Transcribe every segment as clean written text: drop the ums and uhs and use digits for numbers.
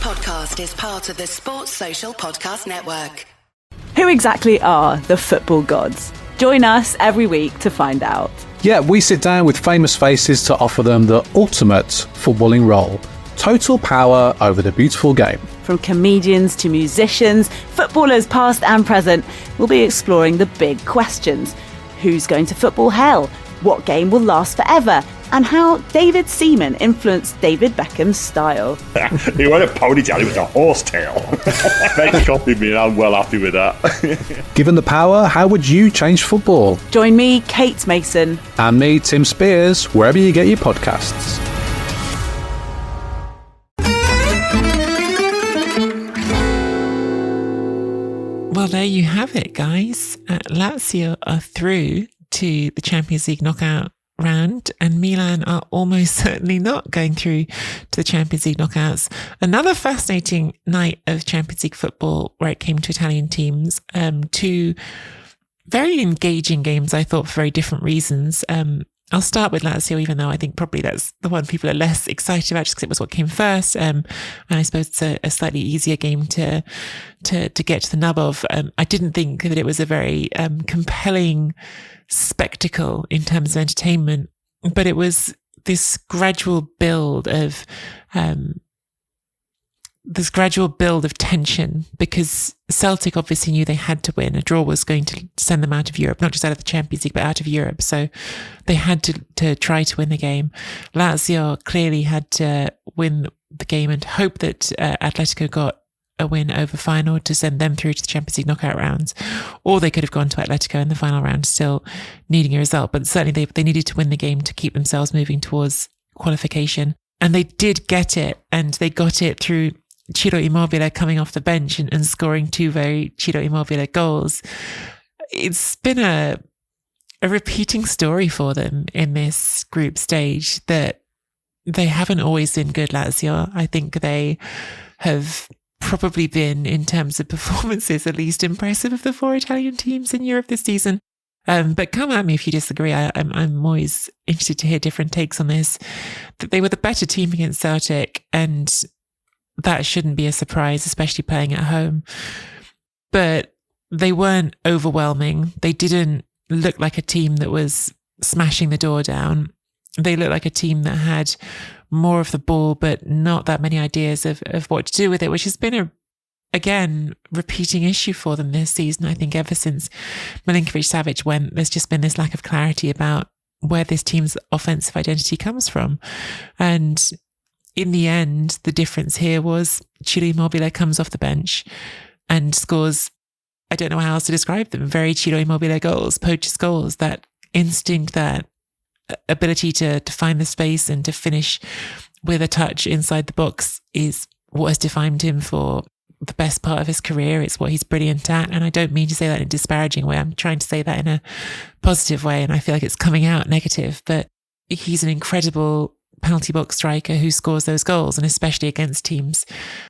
podcast is part of the Sports Social Podcast Network. Who exactly are the football gods? Join us every week to find out. Yeah, we sit down with famous faces to offer them the ultimate footballing role. Total power over the beautiful game. From comedians to musicians, footballers past and present, we'll be exploring the big questions. Who's going to football hell? What game will last forever? And how David Seaman influenced David Beckham's style. He went a ponytail, he was a horsetail. They copied me and I'm well happy with that. Given the power, how would you change football? Join me, Kate Mason. And me, Tim Spears, wherever you get your podcasts. Well, there you have it, guys. Lazio are through to the Champions League knockout round, and Milan are almost certainly not going through to the Champions League knockouts. Another fascinating night of Champions League football where it came to Italian teams. Two very engaging games, I thought, for very different reasons. I'll start with Lazio, even though I think probably that's the one people are less excited about just because it was what came first. And I suppose it's a slightly easier game to get to the nub of. I didn't think that it was a very compelling spectacle in terms of entertainment, but it was this gradual build of tension, because Celtic obviously knew they had to win. A draw was going to send them out of Europe, not just out of the Champions League, but out of Europe. So they had to try to win the game. Lazio clearly had to win the game and hope that Atletico got a win over Feyenoord to send them through to the Champions League knockout rounds, or they could have gone to Atletico in the final round still needing a result. But certainly they needed to win the game to keep themselves moving towards qualification. And they did get it, and they got it through Ciro Immobile coming off the bench and scoring two very Ciro Immobile goals. It's been a repeating story for them in this group stage that they haven't always been good, Lazio. I think they have probably been, in terms of performances, the least impressive of the four Italian teams in Europe this season. But come at me if you disagree. I'm always interested to hear different takes on this. That they were the better team against Celtic, and that shouldn't be a surprise, especially playing at home. But they weren't overwhelming. They didn't look like a team that was smashing the door down. They looked like a team that had more of the ball, but not that many ideas of what to do with it, which has been again, repeating issue for them this season. I think ever since Milinkovic-Savic went, there's just been this lack of clarity about where this team's offensive identity comes from. And in the end, the difference here was Ciro Immobile comes off the bench and scores, I don't know how else to describe them, very Ciro Immobile goals, poachers goals. That instinct, that ability to find the space and to finish with a touch inside the box is what has defined him for the best part of his career. It's what he's brilliant at. And I don't mean to say that in a disparaging way. I'm trying to say that in a positive way. And I feel like it's coming out negative, but he's an incredible penalty box striker who scores those goals, and especially against teams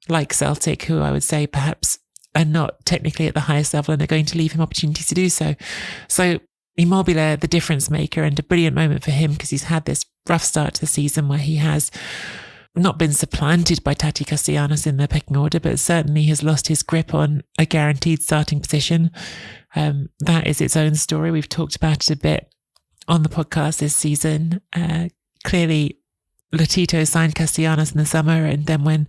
like Celtic, who I would say perhaps are not technically at the highest level and are going to leave him opportunities to do so. So Immobile, the difference maker, and a brilliant moment for him, because he's had this rough start to the season where he has not been supplanted by Tati Castellanos in the pecking order, but certainly has lost his grip on a guaranteed starting position. That is its own story. We've talked about it a bit on the podcast this season. Clearly, Lotito signed Castellanos in the summer, and then when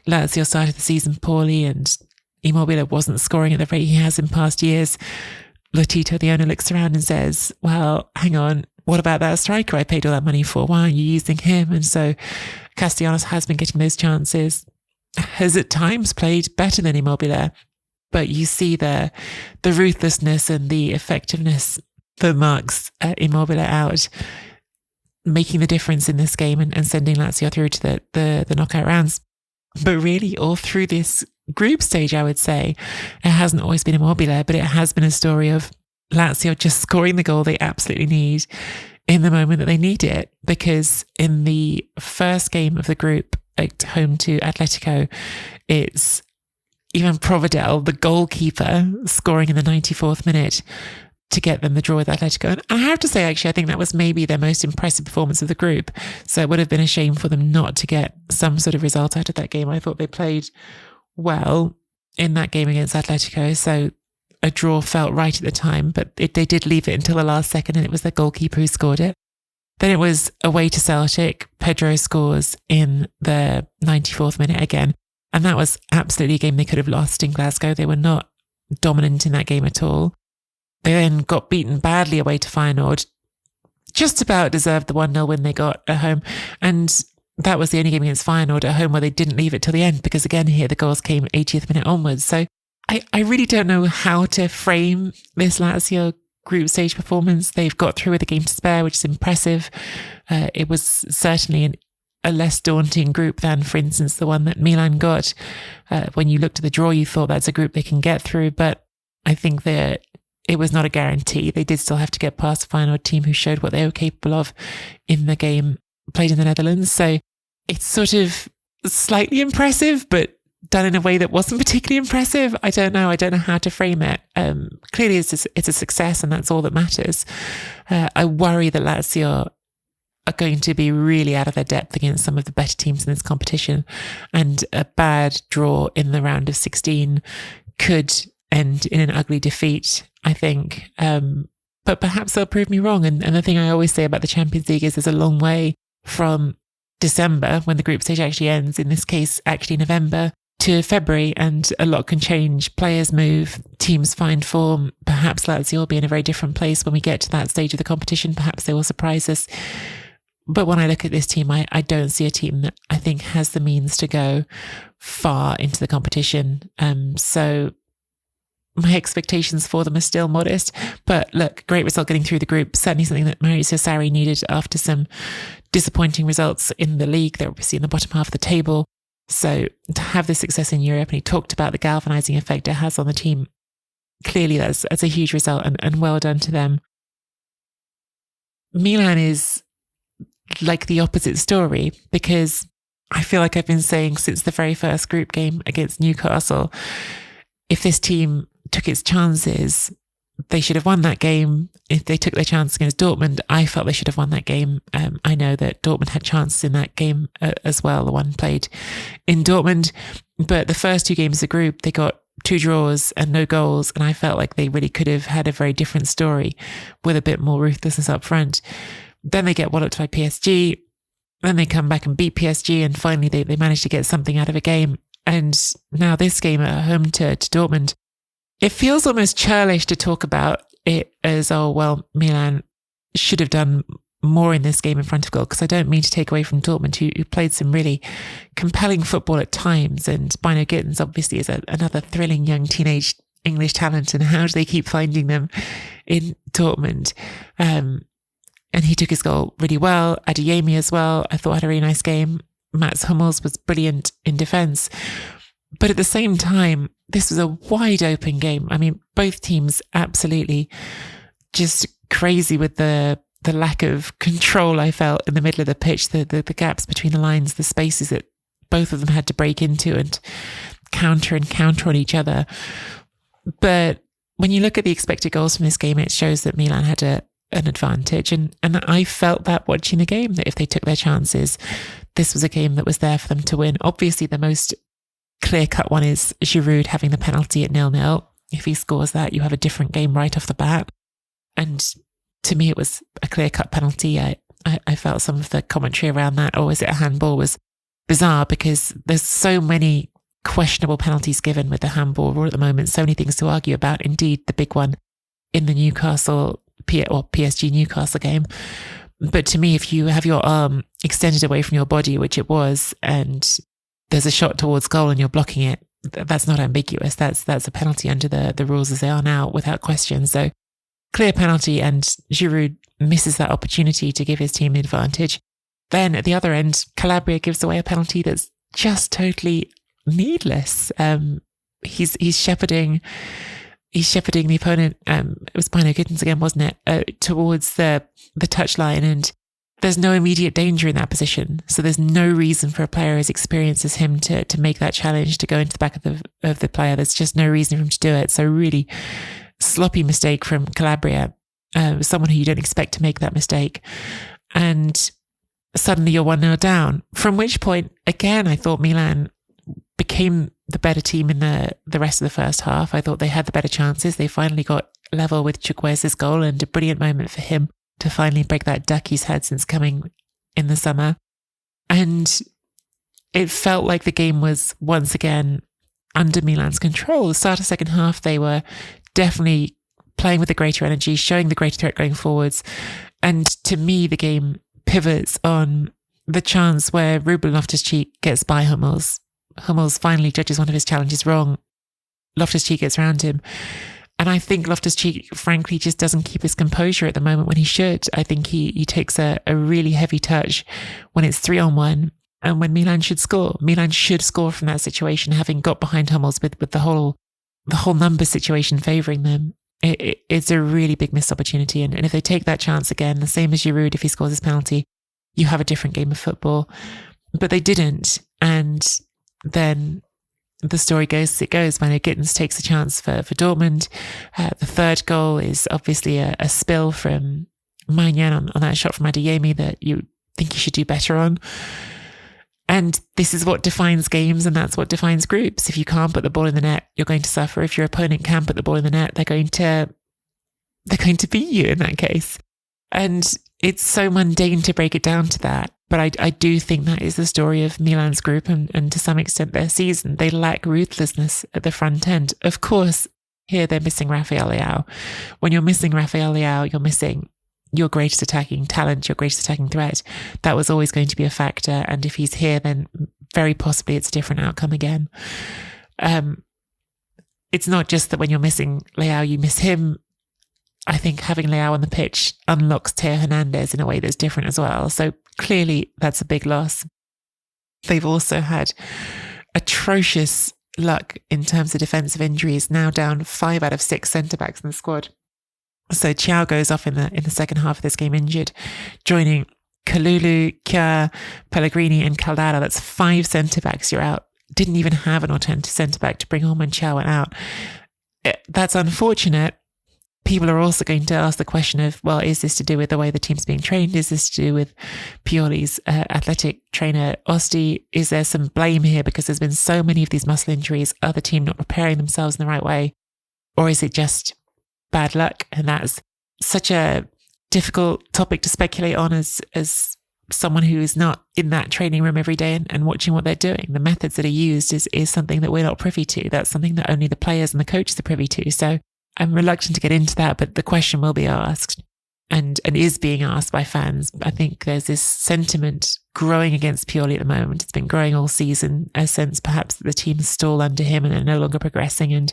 Lazio started the season poorly and Immobile wasn't scoring at the rate he has in past years, Lotito, the owner, looks around and says, well, hang on, what about that striker I paid all that money for? Why aren't you using him? And so Castellanos has been getting those chances, has at times played better than Immobile, but you see the ruthlessness and the effectiveness that marks Immobile out, making the difference in this game and sending Lazio through to the knockout rounds. But really, all through this group stage, I would say, it hasn't always been Immobile, but it has been a story of Lazio just scoring the goal they absolutely need in the moment that they need it. Because in the first game of the group at home to Atletico, it's Ivan Provedel, the goalkeeper, scoring in the 94th minute to get them the draw with Atletico. And I have to say, actually, I think that was maybe their most impressive performance of the group. So it would have been a shame for them not to get some sort of result out of that game. I thought they played well in that game against Atletico. So a draw felt right at the time, but they did leave it until the last second, and it was the goalkeeper who scored it. Then it was away to Celtic. Pedro scores in the 94th minute again. And that was absolutely a game they could have lost in Glasgow. They were not dominant in that game at all. They then got beaten badly away to Feyenoord. Just about deserved the 1-0 win they got at home. And that was the only game against Feyenoord at home where they didn't leave it till the end, because again here the goals came 80th minute onwards. So I really don't know how to frame this Lazio group stage performance. They've got through with a game to spare, which is impressive. It was certainly a less daunting group than, for instance, the one that Milan got. When you looked at the draw, you thought that's a group they can get through, but I think that it was not a guarantee. They did still have to get past the Feyenoord team, who showed what they were capable of in the game played in the Netherlands. So it's sort of slightly impressive, but done in a way that wasn't particularly impressive. I don't know how to frame it. Clearly it's a success, and that's all that matters. I worry that Lazio are going to be really out of their depth against some of the better teams in this competition, and a bad draw in the round of 16 could end in an ugly defeat, I think. But perhaps they'll prove me wrong. And the thing I always say about the Champions League is there's a long way from December, when the group stage actually ends, in this case actually November, to February, and a lot can change. Players move, teams find form. Perhaps Lazio will be in a very different place when we get to that stage of the competition. Perhaps they will surprise us. But when I look at this team, I don't see a team that I think has the means to go far into the competition. So my expectations for them are still modest. But look, great result getting through the group. Certainly something that Maurizio Sarri needed after some disappointing results in the league. They're obviously in the bottom half of the table. So to have this success in Europe, and he talked about the galvanizing effect it has on the team, clearly that's a huge result, and well done to them. Milan is like the opposite story, because I feel like I've been saying since the very first group game against Newcastle, if this team took its chances, they should have won that game. If they took their chance against Dortmund, I felt they should have won that game. I know that Dortmund had chances in that game as well, the one played in Dortmund. But the first two games of the group, they got 2 draws and no goals. And I felt like they really could have had a very different story with a bit more ruthlessness up front. Then they get walloped by PSG. Then they come back and beat PSG. And finally, they managed to get something out of a game. And now this game at home to Dortmund, it feels almost churlish to talk about it as, oh, well, Milan should have done more in this game in front of goal, because I don't mean to take away from Dortmund, who played some really compelling football at times. And Bino Gittins obviously is another thrilling young teenage English talent, and how do they keep finding them in Dortmund? And he took his goal really well. Adeyemi as well, I thought, had a really nice game. Mats Hummels was brilliant in defence. But at the same time, this was a wide open game. I mean, both teams absolutely just crazy with the lack of control I felt in the middle of the pitch, the gaps between the lines, the spaces that both of them had to break into and counter on each other. But when you look at the expected goals from this game, it shows that Milan had an advantage. And I felt that watching the game, that if they took their chances, this was a game that was there for them to win. Obviously, the most clear-cut one is Giroud having the penalty at 0-0. If he scores that, you have a different game right off the bat. And to me, it was a clear-cut penalty. I felt some of the commentary around that, oh, is it a handball, was bizarre, because there's so many questionable penalties given with the handball rule at the moment, so many things to argue about. Indeed, the big one in the PSG Newcastle game. But to me, if you have your arm extended away from your body, which it was, and there's a shot towards goal and you're blocking it, that's not ambiguous. That's a penalty under the rules as they are now, without question. So clear penalty, and Giroud misses that opportunity to give his team the advantage. Then at the other end, Calabria gives away a penalty that's just totally needless. He's shepherding the opponent. It was Bino Gittins again, wasn't it? Towards the touchline, and there's no immediate danger in that position. So there's no reason for a player as experienced as him to make that challenge, to go into the back of the player. There's just no reason for him to do it. So really sloppy mistake from Calabria, someone who you don't expect to make that mistake. And suddenly you're 1-0 down, from which point, again, I thought Milan became the better team in the rest of the first half. I thought they had the better chances. They finally got level with Chukwueze's goal, and a brilliant moment for him to finally break that duck he's had since coming in the summer. And it felt like the game was once again under Milan's control. The start of second half, they were definitely playing with the greater energy, showing the greater threat going forwards. And to me, the game pivots on the chance where Ruben Loftus-Cheek gets by Hummels. Hummels finally judges one of his challenges wrong. Loftus-Cheek gets around him. And I think Loftus-Cheek, frankly, just doesn't keep his composure at the moment when he should. I think he takes a really heavy touch when it's 3-on-1 and when Milan should score. Milan should score from that situation, having got behind Hummels with the whole number situation favouring them. It's a really big missed opportunity. And if they take that chance again, the same as Giroud, if he scores his penalty, you have a different game of football. But they didn't. And then the story goes as it goes. Manu Gittins takes a chance for Dortmund. The third goal is obviously a spill from Maignan on that shot from Adeyemi that you think he should do better on. And this is what defines games, and that's what defines groups. If you can't put the ball in the net, you're going to suffer. If your opponent can put the ball in the net, they're going to beat you in that case. And it's so mundane to break it down to that. But I do think that is the story of Milan's group and to some extent their season. They lack ruthlessness at the front end. Of course, here they're missing Rafael Leao. When you're missing Rafael Leao, you're missing your greatest attacking talent, your greatest attacking threat. That was always going to be a factor. And if he's here, then very possibly it's a different outcome again. It's not just that when you're missing Leao, you miss him. I think having Leao on the pitch unlocks Theo Hernandez in a way that's different as well. So clearly that's a big loss. They've also had atrocious luck in terms of defensive injuries, now down 5 out of 6 centre-backs in the squad. So Thiaw goes off in the second half of this game injured, joining Kalulu, Kjaer, Pellegrini and Caldara. That's 5 centre-backs you're out. Didn't even have an alternative centre-back to bring on when Thiaw went out. That's unfortunate. People are also going to ask the question of, well, is this to do with the way the team's being trained? Is this to do with Pioli's athletic trainer, Osti? Is there some blame here because there's been so many of these muscle injuries? Are the team not preparing themselves in the right way? Or is it just bad luck? And that's such a difficult topic to speculate on as someone who is not in that training room every day and watching what they're doing. The methods that are used is something that we're not privy to. That's something that only the players and the coaches are privy to. So I'm reluctant to get into that, but the question will be asked and is being asked by fans. I think there's this sentiment growing against Pioli at the moment. It's been growing all season, a sense perhaps that the team is stalled under him and are no longer progressing. And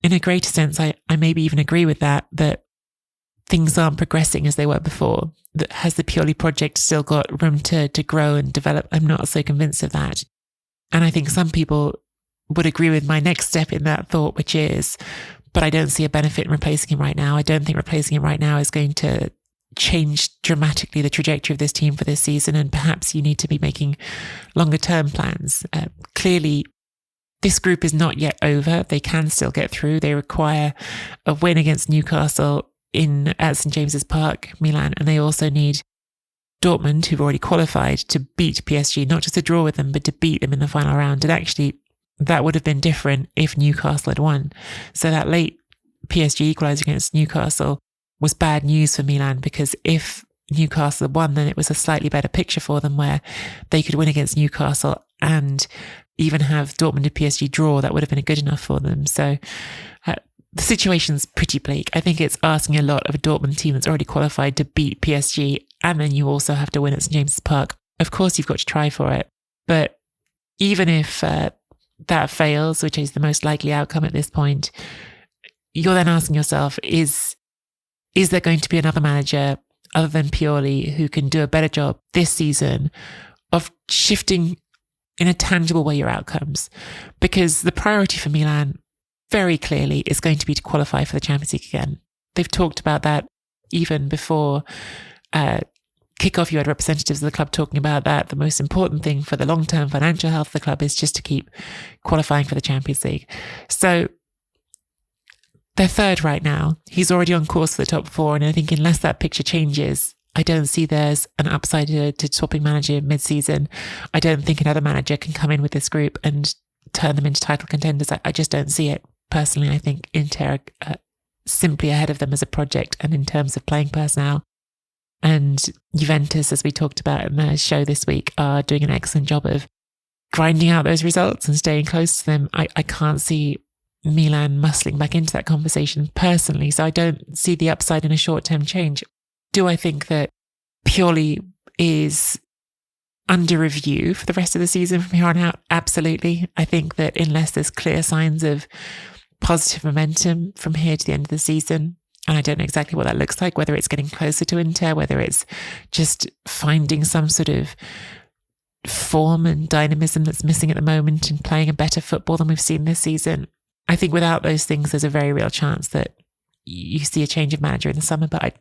in a greater sense, I maybe even agree with that things aren't progressing as they were before. That has the Pioli project still got room to grow and develop? I'm not so convinced of that. And I think some people would agree with my next step in that thought, which is, but I don't see a benefit in replacing him right now. I don't think replacing him right now is going to change dramatically the trajectory of this team for this season. And perhaps you need to be making longer term plans. Clearly, this group is not yet over. They can still get through. They require a win against Newcastle at St James's Park, Milan. And they also need Dortmund, who've already qualified, to beat PSG, not just to draw with them, but to beat them in the final round. And actually, that would have been different if Newcastle had won. So that late PSG equaliser against Newcastle was bad news for Milan, because if Newcastle had won, then it was a slightly better picture for them where they could win against Newcastle and even have Dortmund and PSG draw. That would have been good enough for them. So the situation's pretty bleak. I think it's asking a lot of a Dortmund team that's already qualified to beat PSG, and then you also have to win at St James's Park. Of course, you've got to try for it. But even if that fails, which is the most likely outcome at this point, you're then asking yourself, is there going to be another manager other than Pioli who can do a better job this season of shifting in a tangible way your outcomes? Because the priority for Milan very clearly is going to be to qualify for the Champions League again. They've talked about that even before kickoff. You had representatives of the club talking about that. The most important thing for the long-term financial health of the club is just to keep qualifying for the Champions League. So they're third right now. He's already on course for the top 4. And I think unless that picture changes, I don't see there's an upside to swapping manager mid-season. I don't think another manager can come in with this group and turn them into title contenders. I just don't see it. Personally, I think Inter are simply ahead of them as a project and in terms of playing personnel. And Juventus, as we talked about in the show this week, are doing an excellent job of grinding out those results and staying close to them. I can't see Milan muscling back into that conversation personally, so I don't see the upside in a short-term change. Do I think that Pioli is under review for the rest of the season from here on out? Absolutely. I think that unless there's clear signs of positive momentum from here to the end of the season, and I don't know exactly what that looks like, whether it's getting closer to Inter, whether it's just finding some sort of form and dynamism that's missing at the moment and playing a better football than we've seen this season. I think without those things, there's a very real chance that you see a change of manager in the summer. But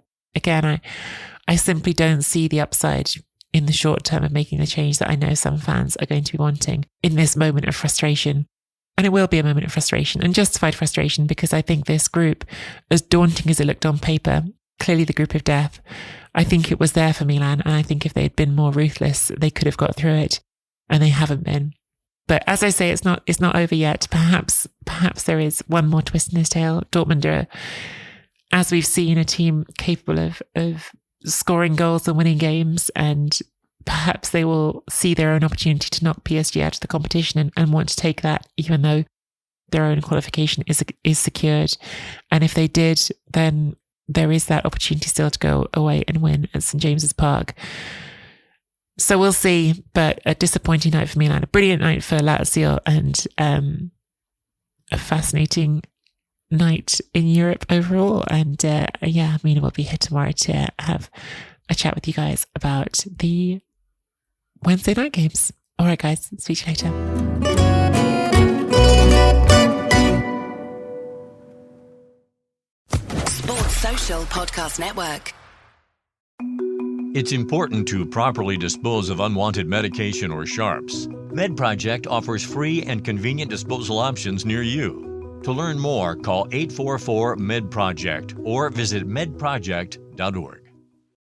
I simply don't see the upside in the short term of making the change that I know some fans are going to be wanting in this moment of frustration. And it will be a moment of frustration and justified frustration, because I think this group, as daunting as it looked on paper, clearly the group of death, I think it was there for Milan. And I think if they had been more ruthless, they could have got through it, and they haven't been. But as I say, it's not over yet. Perhaps there is one more twist in his tail. Dortmund are, as we've seen, a team capable of scoring goals and winning games, and perhaps they will see their own opportunity to knock PSG out of the competition and want to take that, even though their own qualification is secured. And if they did, then there is that opportunity still to go away and win at St James's Park. So we'll see, but a disappointing night for Milan, a brilliant night for Lazio, and a fascinating night in Europe overall. And Mina will be here tomorrow to have a chat with you guys about the Wednesday night games. All right, guys, speak to you later. Sports Social Podcast Network. It's important to properly dispose of unwanted medication or sharps. MedProject offers free and convenient disposal options near you. To learn more, call 844-MED-PROJECT or visit medproject.org.